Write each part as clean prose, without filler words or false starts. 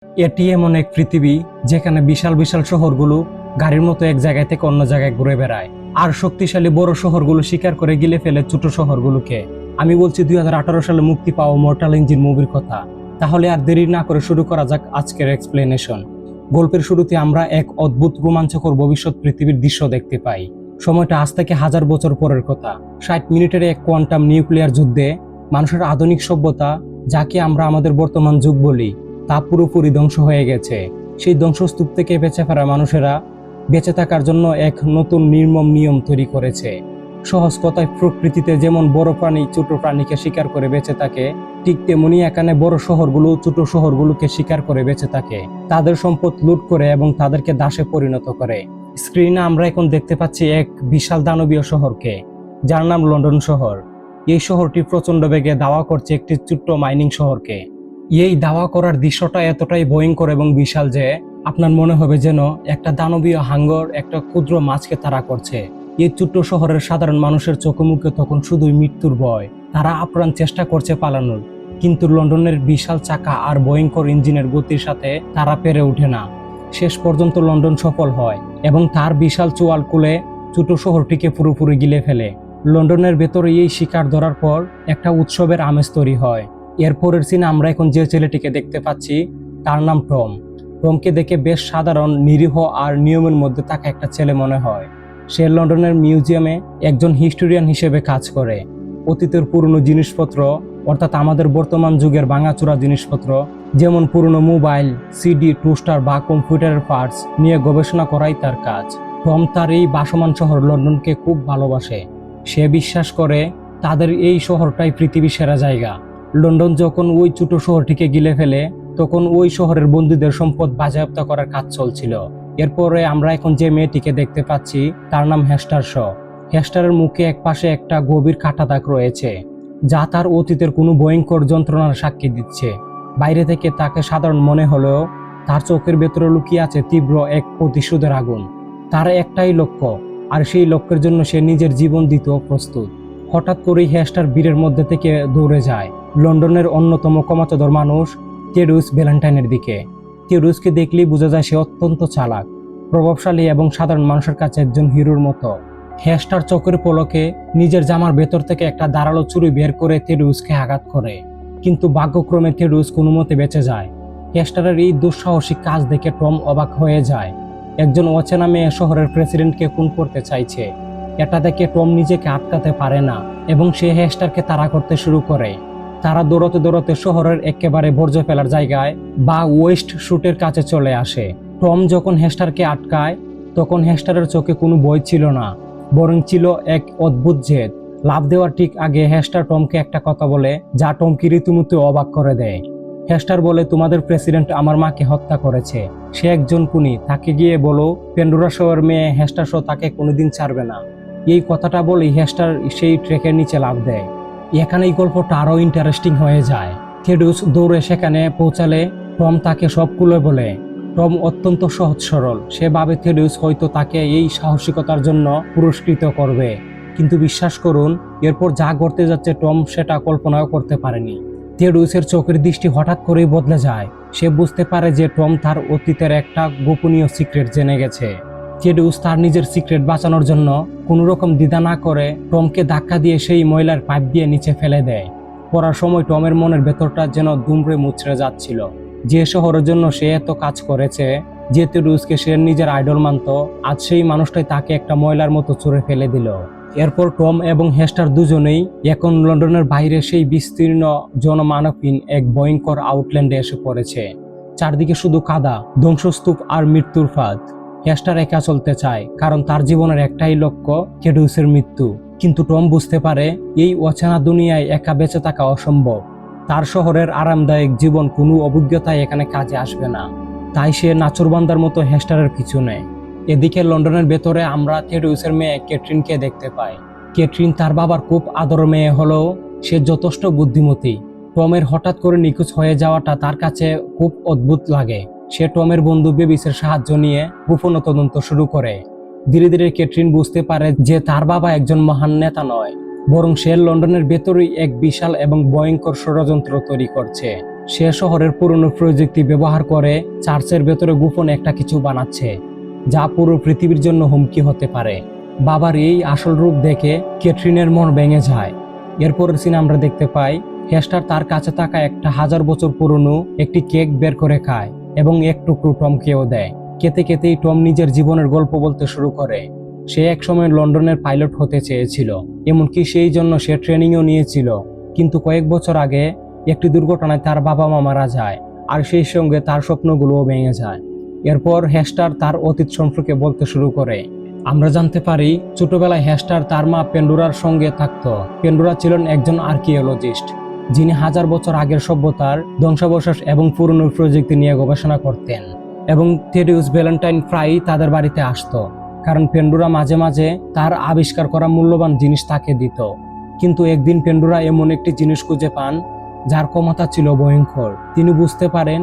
এটি এমন এক পৃথিবী যেখানে বিশাল বিশাল শহরগুলো গাড়ির মতো এক জায়গা থেকে অন্য জায়গায় ঘুরে বেড়ায়, আর শক্তিশালী বড় শহরগুলো শিকার করে গিলে ফেলে ছোট শহরগুলোকে। আমি বলছি 2018 সালে মুক্তি পাওয়া মর্টাল ইঞ্জিন মুভির কথা। তাহলে আর দেরি না করে শুরু করা যাক আজকের এক্সপ্লেনেশন। গল্পের শুরুতে আমরা এক অদ্ভুত রোমাঞ্চকর ভবিষ্যৎ পৃথিবীর দৃশ্য দেখতে পাই। সময়টা আজ থেকে 1000 বছর পরের কথা। 60 মিনিটের এক কোয়ান্টাম নিউক্লিয়ার যুদ্ধে মানুষের আধুনিক সভ্যতা, যাকে আমরা আমাদের বর্তমান যুগ বলি, তা পুরোপুরি ধ্বংস হয়ে গেছে। সেই ধ্বংসস্তূপ থেকে বেঁচে ফেরা মানুষেরা বেঁচে থাকার জন্য এক নতুন নির্মম নিয়ম তৈরি করেছে। সহজ কথায়, প্রকৃতিতে যেমন বড় প্রাণী ছোট প্রাণীকে শিকার করে বেঁচে থাকে, ঠিক তেমনি এখানে বড় শহরগুলো ছোট শহরগুলোকে শিকার করে বেঁচে থাকে, তাদের সম্পদ লুট করে এবং তাদেরকে দাসে পরিণত করে। স্ক্রিনে আমরা এখন দেখতে পাচ্ছি এক বিশাল দানবীয় শহরকে, যার নাম লন্ডন শহর। এই শহরটি প্রচন্ড বেগে দাওয়া করছে একটি ছোট্ট মাইনিং শহরকে। এই দাওয়া করার দৃশ্যটা এতটাই ভয়ঙ্কর এবং বিশাল যে আপনার মনে হবে যেন একটা দানবীয় হাঙ্গর একটা ক্ষুদ্র মাছকে তাড়া করছে। এই ছোট্ট শহরের সাধারণ মানুষের চোখে মুখে তখন শুধুই মৃত্যুর ভয়। তারা আপ্রাণ চেষ্টা করছে পালানোর, কিন্তু লন্ডনের বিশাল চাকা আর ভয়ঙ্কর ইঞ্জিনের গতির সাথে তারা পেরে ওঠে না। শেষ পর্যন্ত লন্ডন সফল হয় এবং তার বিশাল চোয়াল কুলে ছোট শহরটিকে পুরোপুরি গিলে ফেলে। লন্ডনের ভেতরে এই শিকার ধরার পর একটা উৎসবের আমেজ তৈরি হয়। এরপরের সিনে আমরা এখন যে ছেলেটিকে দেখতে পাচ্ছি তার নাম টম। টমকে দেখে বেশ সাধারণ, নিরীহ আর নিয়মের মধ্যে থাকা একটা ছেলে মনে হয়। সে লন্ডনের মিউজিয়ামে একজন হিস্টোরিয়ান হিসেবে কাজ করে। অতীতের পুরনো জিনিসপত্র, অর্থাৎ আমাদের বর্তমান যুগের ভাঙাচোরা জিনিসপত্র, যেমন পুরনো মোবাইল, সিডি, টোস্টার বা কম্পিউটারের পার্টস নিয়ে গবেষণা করাই তার কাজ। টম তার এই ভাসমান শহর লন্ডনকে খুব ভালোবাসে। সে বিশ্বাস করে তাদের এই শহরটাই পৃথিবীর সেরা জায়গা। লন্ডন যখন ওই ছোট শহরটিকে গিলে ফেলে, তখন ওই শহরের বন্দীদের সম্পদ বাজেয়াপ্ত করার কাজ চলছিল। এরপরে আমরা এখন যে মেয়েটিকে দেখতে পাচ্ছি তার নাম হেস্টার শ। হেস্টারের মুখে এক পাশে একটা গভীর কাটা দাগ রয়েছে, যা তার অতীতের কোনো ভয়ঙ্কর যন্ত্রণার সাক্ষী দিচ্ছে। বাইরে থেকে তাকে সাধারণ মনে হলেও তার চোখের ভেতরে লুকিয়ে আছে তীব্র এক প্রতিশোধের আগুন। তার একটাই লক্ষ্য, আর সেই লক্ষ্যের জন্য সে নিজের জীবন দিতেও প্রস্তুত। হঠাৎ করেই হেস্টার ভিড়ের মধ্যে থেকে দৌড়ে যায় লন্ডনের অন্যতম কমাতধর মানুষ টেডুস ভ্যালেন্টাইনের দিকে। টেডুসকে দেখলেই বোঝা যায় সে অত্যন্ত চালাক, প্রভাবশালী এবং সাধারণ মানুষের কাছে একজন হিরোর মতো। হেস্টার চোখের পলকে নিজের জামার ভেতর থেকে একটা ধারালো ছুরি বের করে টেডুসকে আঘাত করে, কিন্তু ভাগ্যক্রমে টেডুস কোনো মতে বেঁচে যায়। হেস্টারের এই দুঃসাহসিক কাজ দেখে টম অবাক হয়ে যায়। একজন অচেনা মেয়ে শহরের প্রেসিডেন্টকে খুন করতে চাইছে। এটা দেখে টম নিজেকে আটকাতে পারে না এবং সে হেস্টারকে তাড়া করতে শুরু করে। তারা দৌড়তে দৌড়তে শহরের একেবারে বর্জ্য ফেলার জায়গায় বা ওয়েস্ট শুটের কাছে চলে আসে। টম যখন হেস্টারকে আটকায়, তখন হেস্টারের চোখে কোনো ভয় ছিল না, বরং ছিল এক অদ্ভুত জেদ। লাফ দেওয়ার ঠিক আগে হেস্টার টমকে একটা কথা বলে, যা টমকে রীতিমতো অবাক করে দেয়। হেস্টার বলে, তোমাদের প্রেসিডেন্ট আমার মাকে হত্যা করেছে। সে একজন খুনি, তাকে গিয়ে বলো পেন্ডোরা শোয়ের মেয়ে হেস্টার শো তাকে কোনোদিন ছাড়বে না। এই কথাটা বলেই হেস্টার সেই ট্রেকের নিচে লাফ দেয়। এখানে এই গল্পটা আরো ইন্টারেস্টিং হয়ে যায়। টেডুস দৌড়ে সেখানে পৌঁছালে টম তাকে সব খুলে বলে। টম অত্যন্ত সহজ সরল, সে ভাবে টেডুস হয়তো তাকে এই সাহসিকতার জন্য পুরস্কৃত করবে। কিন্তু বিশ্বাস করুন, এরপর যা ঘটতে যাচ্ছে টম সেটা কল্পনাও করতে পারেনি। টেডুসের চোখের দৃষ্টি হঠাৎ করেই বদলে যায়। সে বুঝতে পারে যে টম তার অতীতের একটা গোপনীয় সিক্রেট জেনে গেছে। টেডুস তার নিজের সিক্রেট বাঁচানোর জন্য কোনো রকম দ্বিধা না করে টমকে ধাক্কা দিয়ে সেই ময়লার পাইপ দিয়ে নিচে ফেলে দেয়। পড়ার সময় টমের মনের ভেতরটা যেন দুমড়ে মুচড়ে যাচ্ছিল। যে শহরের জন্য সে এত কাজ করেছে, যে টেডুসকে সে নিজের আইডল মানত, আজ সেই মানুষটাই তাকে একটা ময়লার মতো ছুঁড়ে ফেলে দিল। এরপর টম এবং হেস্টার দুজনেই এখন লন্ডনের বাইরে সেই বিস্তীর্ণ জনমানবহীন এক ভয়ঙ্কর আউটল্যান্ডে এসে পড়েছে। চারদিকে শুধু কাদা, ধ্বংসস্তূপ আর মৃত্যুর ফাঁদ। হেস্টার একা চলতে চায়, কারণ তার জীবনের একটাই লক্ষ্য, টেডুসের মৃত্যু। কিন্তু টম বুঝতে পারে এই অচেনা দুনিয়ায় একা বেঁচে থাকা অসম্ভব। তার শহরের আরামদায়ক জীবন কোনো অভিজ্ঞতায় এখানে কাজে আসবে না। তাই সে নাচুরবান্দার মতো হেস্টারের পিছু নেয়। এদিকে লন্ডনের ভেতরে আমরা টেডুসের মেয়ে ক্যাটরিনকে দেখতে পাই। ক্যাটরিন তার বাবার খুব আদর মেয়ে হলেও সে যথেষ্ট বুদ্ধিমতী। টমের হঠাৎ করে নিখোঁজ হয়ে যাওয়াটা তার কাছে খুব অদ্ভুত লাগে। সে টমের বন্ধু বেবিসের সাহায্য নিয়ে গোপন তদন্ত শুরু করে। ধীরে ধীরে ক্যাটরিন বুঝতে পারে যে তার বাবা একজন মহান নেতা নয়, বরং সে লন্ডনের ভেতরেই এক বিশাল এবং ভয়ঙ্কর ষড়যন্ত্র তৈরি করছে। সে শহরের পুরনো প্রযুক্তি ব্যবহার করে চার্চের ভেতরে গোপনে একটা কিছু বানাচ্ছে, যা পুরো পৃথিবীর জন্য হুমকি হতে পারে। বাবার এই আসল রূপ দেখে ক্যাথরিনের মন ভেঙে যায়। এরপরের সিনে আমরা দেখতে পাই হেস্টার তার কাছে থাকা একটা 1000 বছর পুরনো একটি কেক বের করে খায় এবং এক টুকরো টমকেও দেয়। খেতে খেতেই টম নিজের জীবনের গল্প বলতে শুরু করে। সে একসময় লন্ডনের পাইলট হতে চেয়েছিল, এমনকি সেই জন্য সে ট্রেনিংও নিয়েছিল। কিন্তু কয়েক বছর আগে একটি দুর্ঘটনায় তার বাবা মা মারা যায়, আর সেই সঙ্গে তার স্বপ্নগুলোও ভেঙে যায়। এরপর হেস্টার তার অতীত সম্পর্কে বলতে শুরু করে। আমরা জানতে পারি ছোটবেলায় হেস্টার তার মা পেন্ডোরার সঙ্গে থাকত। পেন্ডোরা ছিলেন একজন আর্কিওলজিস্ট, যিনি 1000 বছর আগের সভ্যতার ধ্বংসাবশেষ এবং পুরনো প্রযুক্তি নিয়ে গবেষণা করতেন। এবং থেডিউস ভ্যালেন্টাইন প্রায়ই তাদের বাড়িতে আসতো, কারণ পেন্ডোরা মাঝে মাঝে তার আবিষ্কার করা মূল্যবান জিনিস তাকে দিত। কিন্তু একদিন পেন্ডোরা এমন একটি জিনিস খুঁজে পান যার ক্ষমতা ছিল ভয়ঙ্কর। তিনি বুঝতে পারেন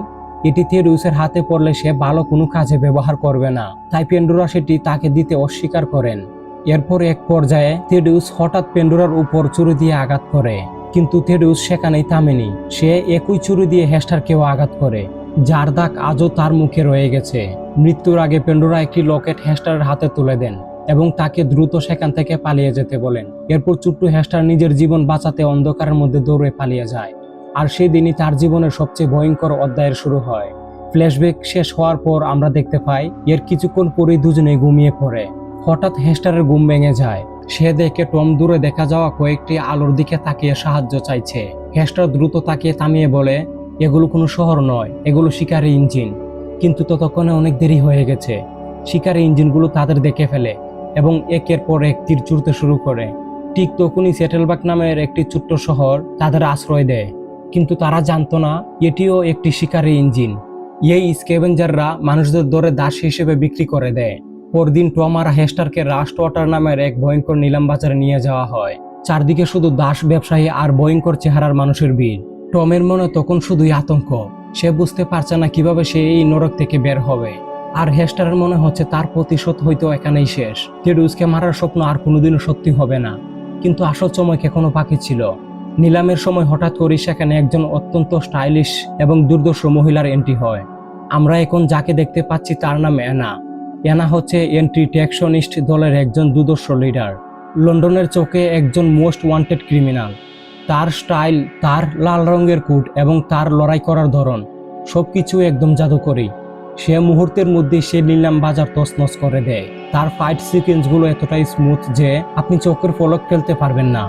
এটি থেডিউসের হাতে পড়লে সে ভালো কোনো কাজে ব্যবহার করবে না, তাই পেন্ডোরা সেটি তাকে দিতে অস্বীকার করেন। এরপর এক পর্যায়ে থেডিউস হঠাৎ পেন্ডোরার উপর ছুরি দিয়ে আঘাত করে, কিন্তু থেডিউস সেখানেই থামেনি। সে একই ছুরি দিয়ে হেস্টারকেও আঘাত করে, যার দাগ আজও তার মুখে রয়ে গেছে। মৃত্যুর আগে পেন্ডোরা একটি লকেট হেস্টারের হাতে তুলে দেন এবং তাকে দ্রুত সেখান থেকে পালিয়ে যেতে বলেন। এরপর ছোট্ট হেস্টার নিজের জীবন বাঁচাতে অন্ধকারের মধ্যে দৌড়ে পালিয়ে যায়, আর সেই দিনই তার জীবনের সবচেয়ে ভয়ঙ্কর অধ্যায়ের শুরু হয়। ফ্ল্যাশব্যাক শেষ হওয়ার পর আমরা দেখতে পাই এর কিছুক্ষণ পরেই দুজনে ঘুমিয়ে পড়ে। হঠাৎ হেস্টারের ঘুম ভেঙে যায়। সে দেখে টম দূরে দেখা যাওয়া কয়েকটি আলোর দিকে তাকিয়ে সাহায্য চাইছে। হেস্টার দ্রুত তাকিয়ে থামিয়ে বলে, এগুলো কোনো শহর নয়, এগুলো শিকারি ইঞ্জিন। কিন্তু ততক্ষণে অনেক দেরি হয়ে গেছে। শিকারি ইঞ্জিনগুলো তাদের দেখে ফেলে এবং একের পর এক তীর ছুড়তে শুরু করে। ঠিক তখনই সেটেলবাগ নামের একটি ছোট্ট শহর তাদের আশ্রয় দেয়, কিন্তু তারা জানতো না এটিও একটি শিকারি ইঞ্জিন। এই স্ক্যাভেঞ্জাররা মানুষদের ধরে দাস হিসেবে বিক্রি করে দেয়। পরদিন টম আর হেস্টারকে রাস্ট ওয়াটার নামের এক ভয়ঙ্কর নিলাম বাজারে নিয়ে যাওয়া হয়। চারদিকে শুধু দাস ব্যবসায়ী আর ভয়ঙ্কর চেহারার মানুষের ভিড়। টমের মনে তখন শুধুই আতঙ্ক। সে বুঝতে পারছে না কিভাবে সে এই নরক থেকে বের হবে। আর হেস্টারের মনে হচ্ছে তার প্রতিশোধ হয়তো এখানেই শেষ। থেডিউসকে মারার স্বপ্ন আর কোনোদিনও সত্যি হবে না। কিন্তু আসল সময় এখনো বাকি ছিল। নিলামের সময় হঠাৎ করে সেখানে একজন অত্যন্ত স্টাইলিশ এবং দুর্ধর্ষ মহিলার এন্ট্রি হয়। আমরা এখন যাকে দেখতে পাচ্ছি তার নাম অ্যানা। অ্যানা হচ্ছে এন্টি টেকশনিস্ট দলের একজন দুর্ধর্ষ লিডার। লন্ডনের চোখে একজন মোস্ট ওয়ান্টেড ক্রিমিনাল। তার স্টাইল, তার লাল রঙের কোট এবং তার লড়াই করার ধরন সবকিছু একদম জাদুকরী। সে মুহূর্তের মধ্যে সে নিলাম বাজার তছনছ করে দেয়। তার ফাইট সিকোয়েন্সগুলো এতটাই স্মুথ যে আপনি চোখের পলক ফেলতে পারবেন না।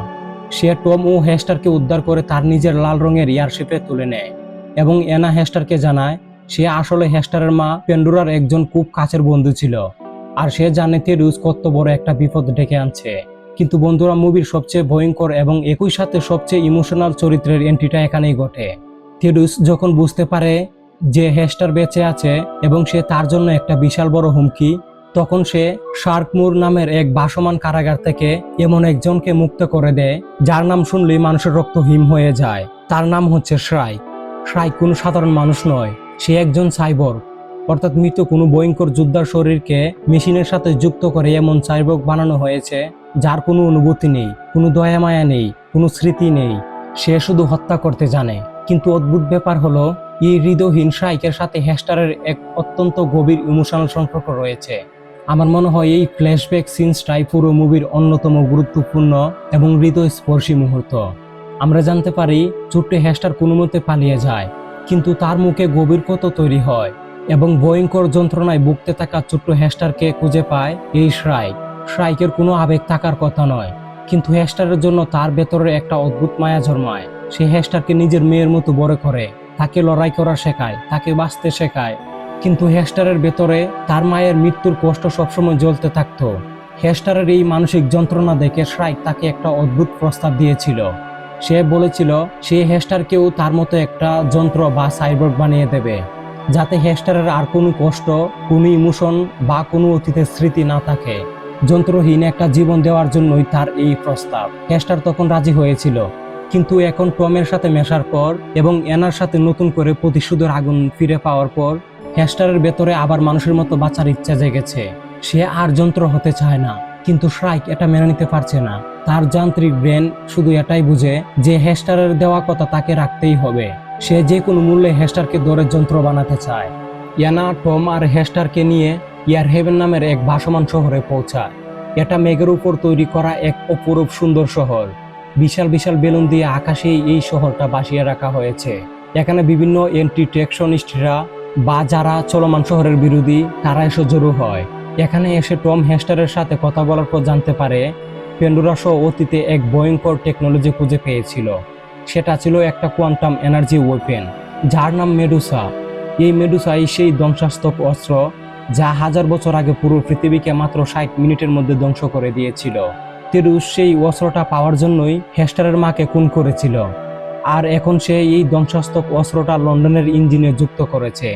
সে টম ও হেস্টারকে উদ্ধার করে তার নিজের লাল রঙের এয়ারশিপে তুলে নেয় এবং অ্যানা হেস্টারকে জানায় সে আসলে হেস্টারের মা পেন্ডোরার একজন খুব কাছের বন্ধু ছিল, আর সে জানে থেডিউস কত বড় একটা বিপদ ডেকে আনছে। কিন্তু বন্ধুরা, মুভির সবচেয়ে ভয়ঙ্কর এবং একই সাথে সবচেয়ে ইমোশনাল চরিত্রের এন্ট্রিটা এখানেই ঘটে। থেডিউস যখন বুঝতে পারে যে হেস্টার বেঁচে আছে এবং সে তার জন্য একটা বিশাল বড় হুমকি, তখন সে শার্কমুর নামের এক ভাসমান কারাগার থেকে এমন একজনকে মুক্ত করে দেয় যার নাম শুনলেই মানুষের রক্ত হিম হয়ে যায়। তার নাম হচ্ছে শ্রাইক। শ্রাইক কোনো সাধারণ মানুষ নয়, সে একজন সাইবর্গ, অর্থাৎ মৃত কোনো ভয়ঙ্কর যোদ্ধার শরীরকে মেশিনের সাথে যুক্ত করে এমন সাইবর্গ বানানো হয়েছে যার কোনো অনুভূতি নেই, কোনো দয়া মায়া নেই, কোনো স্মৃতি নেই। সে শুধু হত্যা করতে জানে। কিন্তু অদ্ভুত ব্যাপার হলো এই হৃদয়হীন শ্রাইকের সাথে হেস্টারের এক অত্যন্ত গভীর ইমোশনাল সম্পর্ক রয়েছে। আমার মনে হয় এই ফ্ল্যাশব্যাক সিনসটাই পুরো মুভির অন্যতম গুরুত্বপূর্ণ এবং হৃদয়স্পর্শী মুহূর্ত। আমরা জানতে পারি ছোট্ট হেস্টার কোনো মতে পালিয়ে যায়, কিন্তু তার মুখে গভীর ক্ষত তৈরি হয় এবং ভয়ঙ্কর যন্ত্রণায় ভুগতে থাকা ছোট্ট হেস্টারকে খুঁজে পায় এই শ্রাইক। শ্রাইকের কোনো আবেগ থাকার কথা নয়, কিন্তু হেস্টারের জন্য তার ভেতরে একটা অদ্ভুত মায়া জন্মায়। সে হেস্টারকে নিজের মেয়ের মতো বড় করে, তাকে লড়াই করা শেখায়, তাকে বাঁচতে শেখায়। কিন্তু হেস্টারের ভেতরে তার মায়ের মৃত্যুর কষ্ট সবসময় জ্বলতে থাকতো। হেস্টারের এই মানসিক যন্ত্রণা দেখে শ্রাইক তাকে একটা অদ্ভুত প্রস্তাব দিয়েছিল। সে বলেছিল সে হেস্টারকেও তার মতো একটা যন্ত্র বা সাইবর্গ বানিয়ে দেবে, যাতে হেস্টারের আর কোনো কষ্ট, কোনো ইমোশন বা কোনো অতীতের স্মৃতি না থাকে। যন্ত্রহীন একটা জীবন দেওয়ার জন্যই তার এই প্রস্তাব। হেস্টার তখন রাজি হয়েছিল, কিন্তু এখন টমের সাথে মেশার পর এবং অ্যানার সাথে নতুন করে প্রতিশোধের আগুন ফিরে পাওয়ার পর হেস্টারের ভেতরে আবার মানুষের মতো বাঁচার ইচ্ছা জেগেছে। সে আর যন্ত্র হতে চায় না, কিন্তু শ্রাইক এটা মেনে নিতে পারছে না। তার যান্ত্রিক ব্রেন শুধু এটাই বুঝে যে হেস্টারের দেওয়া কথা তাকে রাখতেই হবে। সে যে কোনো মূল্যে হেস্টারকে ধরে যন্ত্র বানাতে চায়। ইয়ানা টম আর হেস্টারকে নিয়ে ইয়ারহেভেন নামের এক ভাসমান শহরে পৌঁছায়। এটা মেঘের উপর তৈরি করা এক অপরূপ সুন্দর শহর। বিশাল বিশাল বেলুন দিয়ে আকাশে এই শহরটা ভাসিয়ে রাখা হয়েছে। এখানে বিভিন্ন এন্টি টেকশনিস্টরা বা যারা চলমান শহরের বিরোধী তারা এসে জড়ো হয়। এখানে এসে টম হেস্টারের সাথে কথা বলার পর জানতে পারে পেন্ডোরা সহ অতীতে এক ভয়ঙ্কর টেকনোলজি খুঁজে পেয়েছিল। সেটা ছিল একটা কোয়ান্টাম এনার্জি ওয়েপেন, যার নাম মেডুসা। এই মেডুসাই সেই ধ্বংসাত্মক অস্ত্র যা 1000 বছর আগে পুরো পৃথিবীকে মাত্র 60 মিনিটের মধ্যে ধ্বংস করে দিয়েছিল। তেরুস সেই অস্ত্রটা পাওয়ার জন্যই হেস্টারের মাকে খুন করেছিল। আর এখন সে এই ধ্বংসাত্মক অস্ত্রটা লন্ডনের ইঞ্জিনে যুক্ত করেছে,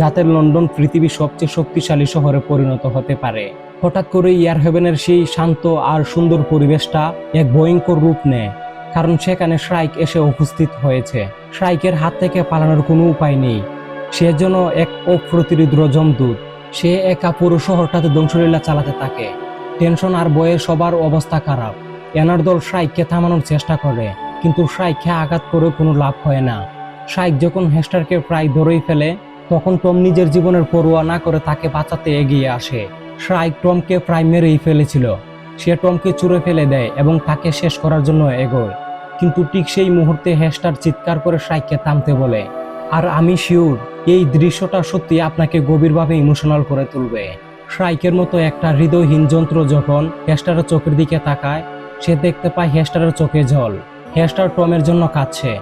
যাতে লন্ডন পৃথিবীর সবচেয়ে শক্তিশালী শহরে পরিণত হতে পারে। হঠাৎ করে ইয়ারহেভেনের সেই শান্ত আর সুন্দর পরিবেশটা এক ভয়ঙ্কর রূপ নেয়, কারণ সেখানে শ্রাইক এসে উপস্থিত হয়েছে। শ্রাইকের হাত থেকে পালানোর কোনো উপায় নেই। সে যেন এক অপ্রতিরোধ যমদূত। সে একা পুরো শহরটাতে ধ্বংসলীলা চালাতে থাকে। টেনশন আর বয়ে সবার অবস্থা খারাপ। এনার দল শ্রাইককে থামানোর চেষ্টা করে, কিন্তু শ্রাইককে আঘাত করে কোনো লাভ হয় না। শ্রাইক যখন হেস্টারকে প্রায় ধরেই ফেলে, তখন টম নিজের জীবনের পরোয়া না করে তাকে বাঁচাতে এগিয়ে আসে। শ্রাইক টমকে প্রায় মেরেই ফেলেছিল। সে টমকে ছুঁড়ে ফেলে দেয় এবং তাকে শেষ করার জন্য এগোয়। কিন্তু ঠিক সেই মুহূর্তে হেস্টার চিৎকার করে শ্রাইককে থামতে বলে। আর আমি শিওর এই দৃশ্যটা সত্যি আপনাকে গভীরভাবে ইমোশনাল করে তুলবে। শ্রাইকের মতো একটা হৃদয়হীন যন্ত্র যখন হেস্টারের চোখের দিকে তাকায়, সে দেখতে পায় হেস্টারের চোখে জল। হেস্টার টমের জন্য কাঁদছে।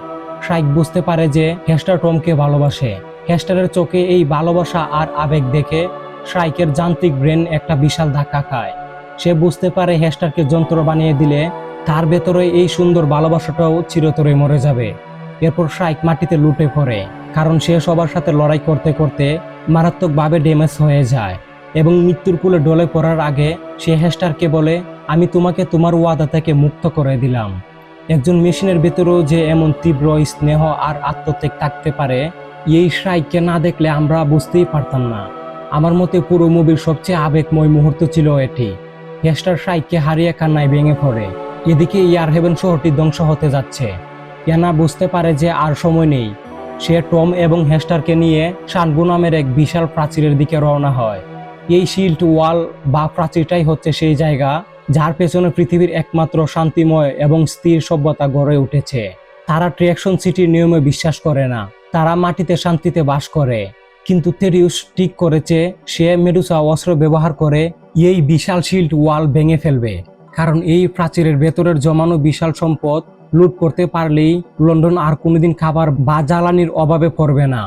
শ্রাইক বুঝতে পারে যে হেস্টার টমকে ভালোবাসে। হেস্টারের চোখে এই ভালোবাসা আর আবেগ দেখে শ্রাইকের যান্ত্রিক ব্রেন একটা বিশাল ধাক্কা খায়। সে বুঝতে পারে হেস্টারকে যন্ত্র বানিয়ে দিলে তার ভেতরে এই সুন্দর ভালোবাসাটাও চিরতরে মরে যাবে। এরপর শ্রাইক মাটিতে লুটে পড়ে, কারণ সে সবার সাথে লড়াই করতে করতে মারাত্মকভাবে ড্যামেজ হয়ে যায় এবং মৃত্যুর কোলে ঢলে পড়ার আগে সে হেস্টারকে বলে, আমি তোমাকে তোমার ওয়াদা থেকে মুক্ত করে দিলাম। একজন মেশিনের ভেতরেও যে এমন তীব্র স্নেহ আর আত্মত্যাগ থাকতে পারে, এই শ্রাইককে না দেখলে আমরা বুঝতেই পারতাম না। আমার মতে পুরো মুভির সবচেয়ে আবেগময় মুহূর্ত ছিল এটি। হেস্টার শ্রাইককে হারিয়ে কান্নায় ভেঙে পড়ে। এদিকে ইয়ারহেভেন শহরটি ধ্বংস হতে যাচ্ছে। ইয়ানা বুঝতে পারে যে আর সময় নেই। সে টম এবং হেস্টারকে নিয়ে শানগু নামের এক বিশাল প্রাচীরের দিকে রওনা হয়। এই শিল্ড ওয়াল বা প্রাচীরটাই হচ্ছে সেই জায়গা যার পেছনে পৃথিবীর একমাত্র শান্তিময় এবং স্থির সভ্যতা গড়ে উঠেছে। তারা ট্রিয়াকশন সিটির নিয়মে বিশ্বাস করে না, তারা মাটিতে শান্তিতে বাস করে। কিন্তু থেরিউস ঠিক করেছে সে মেডুসা অস্ত্র ব্যবহার করে এই বিশাল শিল্ড ওয়াল ভেঙে ফেলবে, কারণ এই প্রাচীরের ভেতরের জমানো বিশাল সম্পদ লুট করতে পারলেই লন্ডন আর কোনোদিন খাবার বা জ্বালানির অভাবে পড়বে না।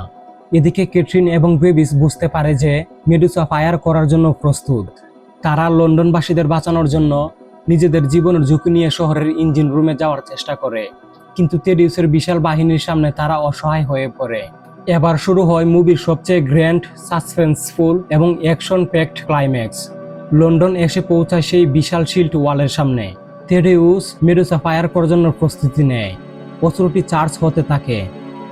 এদিকে ক্যাথরিন এবং বেবিস বুঝতে পারে যে মেডুসা ফায়ার করার জন্য প্রস্তুত। তারা লন্ডনবাসীদের বাঁচানোর জন্য নিজেদের জীবনের ঝুঁকি নিয়ে শহরের ইঞ্জিন রুমে যাওয়ার চেষ্টা করে, কিন্তু থেরিউসের বিশাল বাহিনীর সামনে তারা অসহায় হয়ে পড়ে। এবার শুরু হয় মুভির সবচেয়ে গ্র্যান্ড, সাসপেন্সফুল এবং অ্যাকশন প্যাকড ক্লাইম্যাক্স। লন্ডন এসে পৌঁছায় সেই বিশাল শিল্ড ওয়ালের সামনে। থেরিউস মেডুসা ফায়ার করার জন্য প্রস্তুতি নেয়। অস্ত্রটি চার্জ হতে থাকে।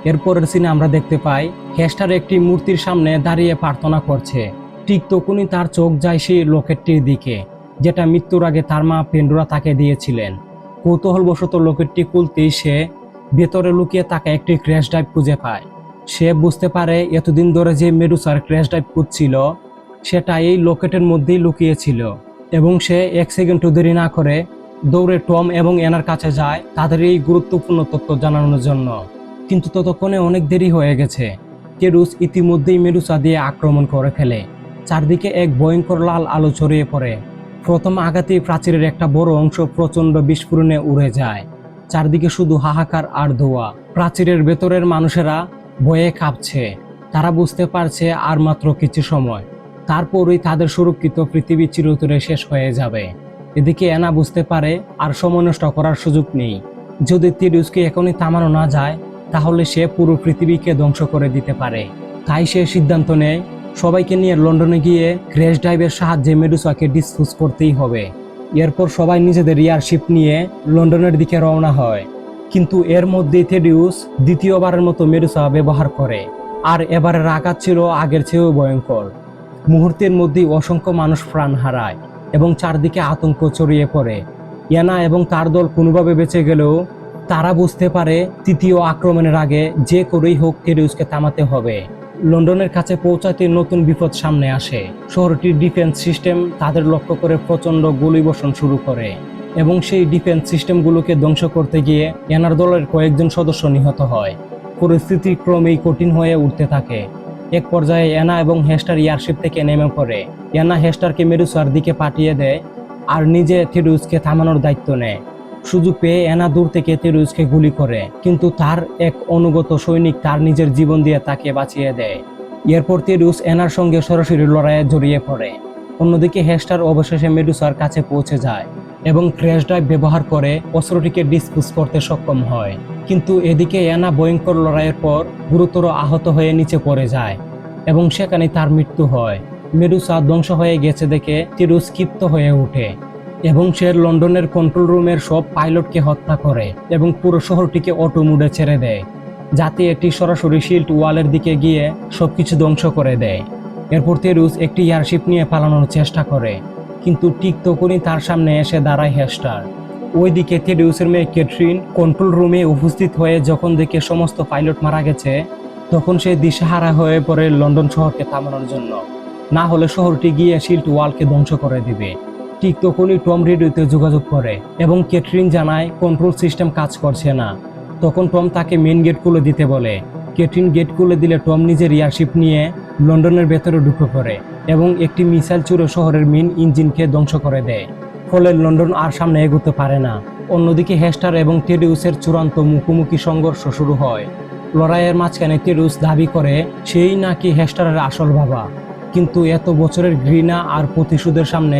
এরপরের সিনে আমরা দেখতে পাই হেস্টার একটি মূর্তির সামনে দাঁড়িয়ে প্রার্থনা করছে। ঠিক তখনই তার চোখ যায় সেই লকেটটির দিকে, যেটা মৃত্যুর আগে তার মা পেন্ডোরা তাকে দিয়েছিলেন। কৌতূহলবশত লকেটটি খুলতেই সে ভেতরে লুকিয়ে থাকা একটি ক্র্যাশ ড্রাইভ খুঁজে পায়। সে বুঝতে পারে এতদিন ধরে যে মেডুসার ক্র্যাশ ড্রাইভ খুঁজছিল সেটা এই লকেটের মধ্যেই লুকিয়েছিল, এবং সে 1 সেকেন্ডও দেরি না করে দৌড়ে টম এবং এনার কাছে যায় তাদের এই গুরুত্বপূর্ণ তথ্য জানানোর জন্য। কিন্তু ততক্ষণে অনেক দেরি হয়ে গেছে। থেরিউস ইতিমধ্যেই মেডুসা দিয়ে আক্রমণ করে ফেলে। চারদিকে এক ভয়ঙ্কর লাল আলো ছড়িয়ে পড়ে। প্রথম আঘাতেই প্রাচীরের একটা বড় অংশ প্রচণ্ড বিস্ফোরণে উড়ে যায়। চারদিকে শুধু হাহাকার আর ধোঁয়া। প্রাচীরের ভেতরের মানুষেরা ভয়ে কাঁপছে। তারা বুঝতে পারছে আর মাত্র কিছু সময়, তারপরই তাদের সুরক্ষিত পৃথিবী চিরতরে শেষ হয়ে যাবে। এদিকে অ্যানা বুঝতে পারে আর সময় নষ্ট করার সুযোগ নেই। যদি থেরিউসকে এখনই থামানো না যায় তাহলে সে পুরো পৃথিবীকে ধ্বংস করে দিতে পারে। তাই সে সিদ্ধান্ত নেয় সবাইকে নিয়ে লন্ডনে গিয়ে ক্র্যাশ ড্রাইভের সাহায্যে মেডুসাকে ডিসপোজ করতেই হবে। এরপর সবাই নিজেদের এয়ারশিপ নিয়ে লন্ডনের দিকে রওনা হয়। কিন্তু এর মধ্যেই থেরিউস দ্বিতীয়বারের মতো মেডুসা ব্যবহার করে, আর এবারের আঘাত ছিল আগের চেয়েও ভয়ঙ্কর। মুহূর্তের মধ্যেই অসংখ্য মানুষ প্রাণ হারায় এবং চারদিকে আতঙ্ক ছড়িয়ে পড়ে। ইয়ানা এবং তার দল কোনোভাবে বেঁচে গেলেও তারা বুঝতে পারে তৃতীয় আক্রমণের আগে যে করেই হোক টেরিউসকে থামাতে হবে। লন্ডনের কাছে পৌঁছাতে নতুন বিপদ সামনে আসে। শহরটির ডিফেন্স সিস্টেম তাদের লক্ষ্য করে প্রচণ্ড গুলিবর্ষণ শুরু করে এবং সেই ডিফেন্স সিস্টেমগুলোকে ধ্বংস করতে গিয়ে এনার দলের কয়েকজন সদস্য নিহত হয়। পরিস্থিতি ক্রমেই কঠিন হয়ে উঠতে থাকে। এক পর্যায়ে অ্যানা এবং হেস্টার এয়ারশিপ থেকে নেমে পড়ে। অ্যানা হেস্টারকে মেডুসার দিকে পাঠিয়ে দেয় আর নিজে টেরিউসকে থামানোর দায়িত্ব নেয়। সুযোগ পেয়ে অ্যানা দূর থেকে টেরিউসকে গুলি করে, কিন্তু তার এক অনুগত সৈনিক তার নিজের জীবন দিয়ে তাকে বাঁচিয়ে দেয়। এরপর টেরিউস অ্যানার সঙ্গে সরাসরি লড়াইয়ে জড়িয়ে পড়ে। অন্যদিকে হেস্টার অবশেষে মেডুসার কাছে পৌঁছে যায় এবং ক্র্যাশ ড্রাইভ ব্যবহার করে অস্ত্রটিকে ডিসপোজ করতে সক্ষম হয়। কিন্তু এদিকে অ্যানা ভয়ঙ্কর লড়াইয়ের পর গুরুতর আহত হয়ে নিচে পড়ে যায় এবং সেখানে তার মৃত্যু হয়। মেডুসা ধ্বংস হয়ে গেছে দেখে টেরিউস ক্ষিপ্ত হয়ে ওঠে এবং সে লন্ডনের কন্ট্রোল রুমের সব পাইলটকে হত্যা করে এবং পুরো শহরটিকে অটো মোডে ছেড়ে দেয়, যাতে এটি সরাসরি শিল্ড ওয়ালের দিকে গিয়ে সবকিছু ধ্বংস করে দেয়। এরপর টেরিউস একটি এয়ারশিপ নিয়ে পালানোর চেষ্টা করে, কিন্তু ঠিক তখনই তার সামনে এসে দাঁড়ায় হেস্টার। ওইদিকে টেরিউসের মেয়ে ক্যাথরিন কন্ট্রোল রুমে উপস্থিত হয়ে যখন দেখে সমস্ত পাইলট মারা গেছে, তখন সে দিশাহারা হয়ে পড়ে লন্ডন শহরকে থামানোর জন্য, না হলে শহরটি গিয়ে শিল্ড ওয়ালকে ধ্বংস করে দিবে। ঠিক তখনই টম রেডিওতে যোগাযোগ করে এবং ক্যাথরিন জানায় কন্ট্রোল সিস্টেম কাজ করছে না। তখন টম তাকে মেন গেট খুলে দিতে বলে। ক্যাথরিন গেট খুলে দিলে টম নিজের এয়ারশিপ নিয়ে লন্ডনের ভেতরে ঢুকে পড়ে এবং একটি মিসাইল ছুড়ে শহরের মেন ইঞ্জিনকে ধ্বংস করে দেয়, ফলে লন্ডন আর সামনে এগোতে পারে না। অন্যদিকে হেস্টার এবং টেরিউসের চূড়ান্ত মুখোমুখি সংঘর্ষ শুরু হয়। লড়াইয়ের মাঝখানে টেরিউস দাবি করে সেই নাকি হেস্টারের আসল বাবা, কিন্তু এত বছরের ঘৃণা আর প্রতিশোধের সামনে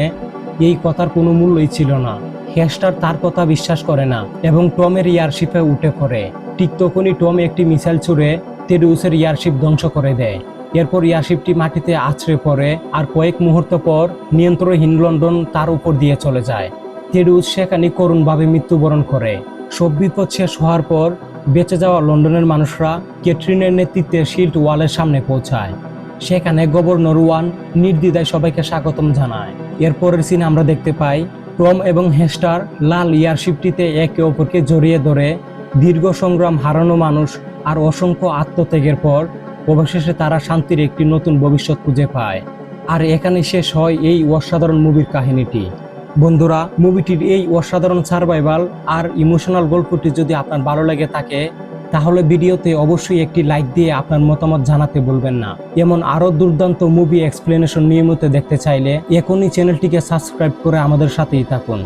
এই কথার কোনো মূল্যই ছিল না। হেস্টার তার কথা বিশ্বাস করে না এবং টমের এয়ারশিপে উঠে পড়ে। ঠিক তখনই টম একটি মিসাইল ছুড়ে টেরিউসের এয়ারশিপ ধ্বংস করে দেয়। এরপর এয়ারশিপটি মাটিতে আছড়ে পড়ে আর কয়েক মুহূর্ত পর নিয়ন্ত্রণহীন লন্ডন তার উপর দিয়ে চলে যায়। টেরিউস সেখানে করুণভাবে মৃত্যুবরণ করে। সব বিপদ শেষ হওয়ার পর বেঁচে যাওয়া লন্ডনের মানুষরা ক্যাথরিনের নেতৃত্বে শিল্ড ওয়ালের সামনে পৌঁছায়। সেখানে গভর্নর ওয়ান নির্দ্বিধায় সবাইকে স্বাগতম জানায়। এরপরের সিন আমরা দেখতে পাই টম এবং হেস্টার লাল এয়ারশিপটিতে একে অপরকে জড়িয়ে ধরে দীর্ঘ সংগ্রাম, হারানো মানুষ আর অসংখ্য আত্মত্যাগের পর অবশেষে তারা শান্তির একটি নতুন ভবিষ্যৎ খুঁজে পায়। আর এখানে শেষ হয় এই অসাধারণ মুভির কাহিনীটি। বন্ধুরা, মুভিটির এই অসাধারণ সার্ভাইভাল আর ইমোশনাল গল্পটি যদি আপনার ভালো লেগে থাকে, তাহলে ভিডিওতে অবশ্যই একটি লাইক দিয়ে আপনার মতামত জানাতে ভুলবেন না। এমন আরও দুর্দান্ত মুভি এক্সপ্লেনেশন নিয়মিত দেখতে চাইলে এখনই চ্যানেলটিকে সাবস্ক্রাইব করে আমাদের সাথেই থাকুন।